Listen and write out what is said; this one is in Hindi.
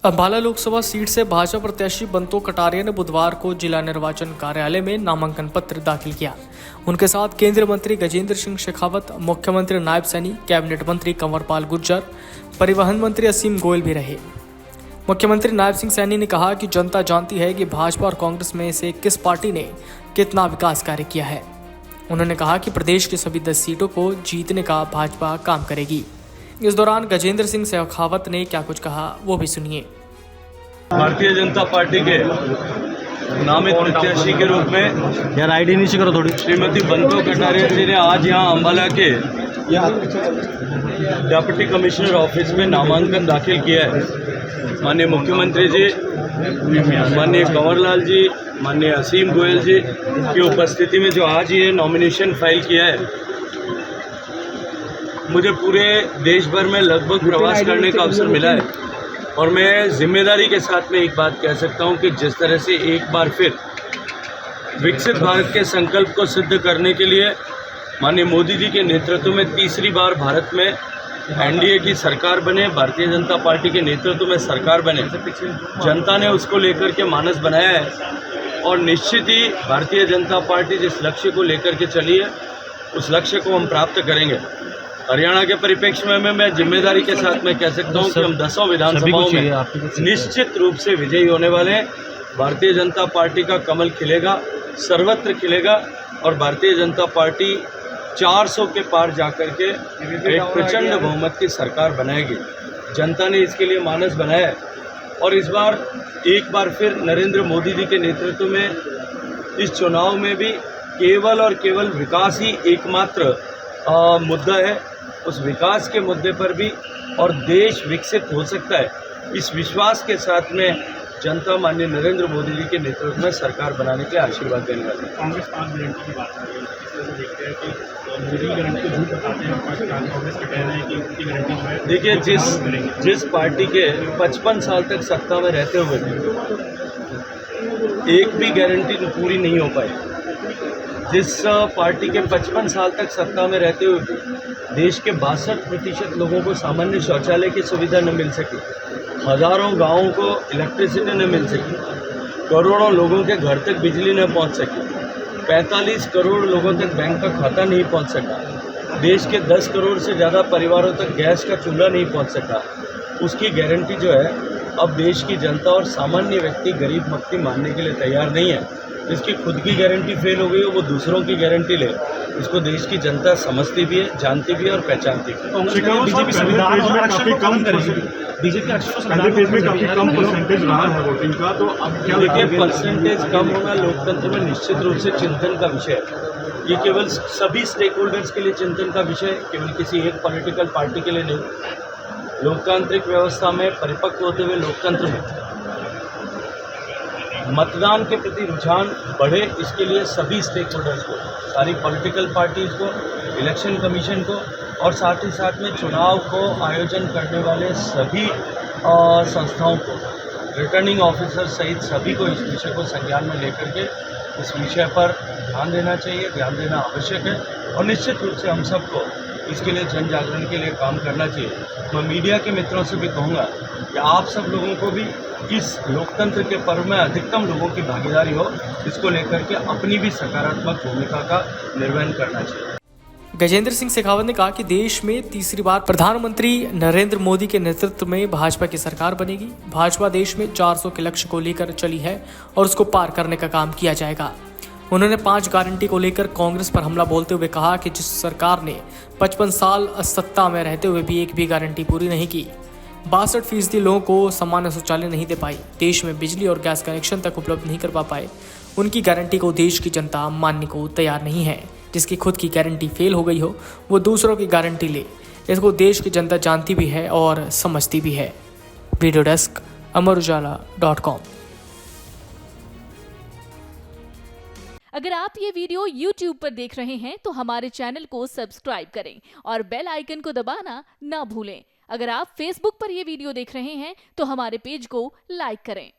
अंबाला लोकसभा सीट से भाजपा प्रत्याशी बंतो कटारिया ने बुधवार को जिला निर्वाचन कार्यालय में नामांकन पत्र दाखिल किया। उनके साथ केंद्रीय मंत्री गजेंद्र सिंह शेखावत, मुख्यमंत्री नायब सैनी, कैबिनेट मंत्री कंवरपाल गुर्जर, परिवहन मंत्री असीम गोयल भी रहे। मुख्यमंत्री नायब सिंह सैनी ने कहा कि जनता जानती है कि भाजपा और कांग्रेस में से किस पार्टी ने कितना विकास कार्य किया है। उन्होंने कहा कि प्रदेश की सभी 10 सीटों को जीतने का भाजपा काम करेगी। इस दौरान गजेंद्र सिंह शेखावत ने क्या कुछ कहा वो भी सुनिए। भारतीय जनता पार्टी के नामित प्रत्याशी के रूप में यार आईडी नीचे करो थोड़ी। श्रीमती बंतो कटारिया जी ने आज यहाँ अंबाला के डिप्टी कमिश्नर ऑफिस में नामांकन दाखिल किया है। माननीय मुख्यमंत्री जी, माननीय कंवरलाल जी, माननीय असीम गोयल जी की उपस्थिति में जो आज ये नॉमिनेशन फाइल किया है, मुझे पूरे देश भर में लगभग प्रवास करने का अवसर मिला है और मैं जिम्मेदारी के साथ में एक बात कह सकता हूं कि जिस तरह से एक बार फिर विकसित भारत के संकल्प को सिद्ध करने के लिए माननीय मोदी जी के नेतृत्व में तीसरी बार भारत में एनडीए की सरकार बने, भारतीय जनता पार्टी के नेतृत्व में सरकार बने, जनता ने उसको लेकर के मानस बनाया है और निश्चित ही भारतीय जनता पार्टी जिस लक्ष्य को लेकर के चली है उस लक्ष्य को हम प्राप्त करेंगे। हरियाणा के परिप्रेक्ष्य में मैं जिम्मेदारी के साथ में कह सकता हूं कि हम 10 विधानसभाओं में निश्चित रूप से विजयी होने वाले हैं। भारतीय जनता पार्टी का कमल खिलेगा, सर्वत्र खिलेगा और भारतीय जनता पार्टी 400 के पार जाकर के एक प्रचंड बहुमत की सरकार बनाएगी। जनता ने इसके लिए मानस बनाया है और इस बार एक बार फिर नरेंद्र मोदी जी के नेतृत्व में इस चुनाव में भी केवल और केवल विकास ही एकमात्र मुद्दा है। उस विकास के मुद्दे पर भी और देश विकसित हो सकता है, इस विश्वास के साथ में जनता माननीय नरेंद्र मोदी जी के नेतृत्व में सरकार बनाने के आशीर्वाद देने वाले हैं। कांग्रेस 5 गारंटी की बात कर रही है, इस तरह से देखते हैं कि मोदी गारंटी को झूठ बताते हैं, कांग्रेस का कहना है कि उनकी गारंटी जो है। देखिए, जिस पार्टी के 55 साल तक सत्ता में रहते हुए एक भी गारंटी पूरी नहीं हो पाई, जिस पार्टी के 55 साल तक सत्ता में रहते हुए देश के 62% लोगों को सामान्य शौचालय की सुविधा न मिल सकी, हजारों गांवों को इलेक्ट्रिसिटी न मिल सकी, करोड़ों लोगों के घर तक बिजली न पहुंच सकी, 45 करोड़ लोगों तक बैंक का खाता नहीं पहुंच सका, देश के 10 करोड़ से ज़्यादा परिवारों तक गैस का चूल्हा नहीं पहुंच सका, उसकी गारंटी जो है अब देश की जनता और सामान्य व्यक्ति गरीब मक्ती मानने के लिए तैयार नहीं है। जिसकी खुद की गारंटी फेल हो गई हो वो दूसरों की गारंटी ले, इसको देश की जनता समझती भी है, जानती भी है और पहचानती भी है। बीजेपी संविधान में काफी कम बीजेपी में काफी कम परसेंटेज रहा है वोटिंग का, तो अब क्या देखिए, परसेंटेज कम होना लोकतंत्र में निश्चित रूप से चिंतन का विषय है। ये केवल सभी स्टेक होल्डर्स के लिए चिंतन का विषय है, केवल किसी एक पॉलिटिकल पार्टी के लिए नहीं। लोकतांत्रिक व्यवस्था में परिपक्व होते हुए लोकतंत्र में मतदान के प्रति रुझान बढ़े, इसके लिए सभी स्टेक होल्डर्स को, सारी पॉलिटिकल पार्टीज़ को, इलेक्शन कमीशन को और साथ ही साथ में चुनाव को आयोजन करने वाले सभी संस्थाओं को, रिटर्निंग ऑफिसर सहित सभी को इस विषय को संज्ञान में लेकर के इस विषय पर ध्यान देना चाहिए, ध्यान देना आवश्यक है और निश्चित रूप से हम सबको इसके लिए जन जागरण के लिए काम करना चाहिए। मैं मीडिया के मित्रों से भी कहूँगा कि आप सब लोगों को भी इस लोकतंत्र के पर्व में अधिकतम लोगों की भागीदारी हो, इसको लेकर के अपनी भी सकारात्मक भूमिका का निर्वहन करना चाहिए। गजेंद्र सिंह शेखावत ने कहा कि देश में तीसरी बार प्रधानमंत्री नरेंद्र मोदी के नेतृत्व में भाजपा की सरकार बनेगी। भाजपा देश में 400 के लक्ष्य को लेकर चली है और उसको पार करने का काम किया जाएगा। उन्होंने 5 गारंटी को लेकर कांग्रेस पर हमला बोलते हुए कहा कि जिस सरकार ने 55 साल सत्ता में रहते हुए भी एक भी गारंटी पूरी नहीं की, 62% लोगों को सामान्य शौचालय नहीं दे पाई, देश में बिजली और गैस कनेक्शन तक उपलब्ध नहीं कर पाए, उनकी गारंटी को देश की जनता मानने को तैयार नहीं है। जिसकी खुद की गारंटी फेल हो गई हो वो दूसरों की गारंटी ले, इसको देश की जनता जानती भी है और समझती भी है। Video desk amarujala.com। अगर आप ये वीडियो YouTube पर देख रहे हैं तो हमारे चैनल को सब्सक्राइब करें और बेल आइकन को दबाना ना भूलें। अगर आप Facebook पर ये वीडियो देख रहे हैं तो हमारे पेज को लाइक करें।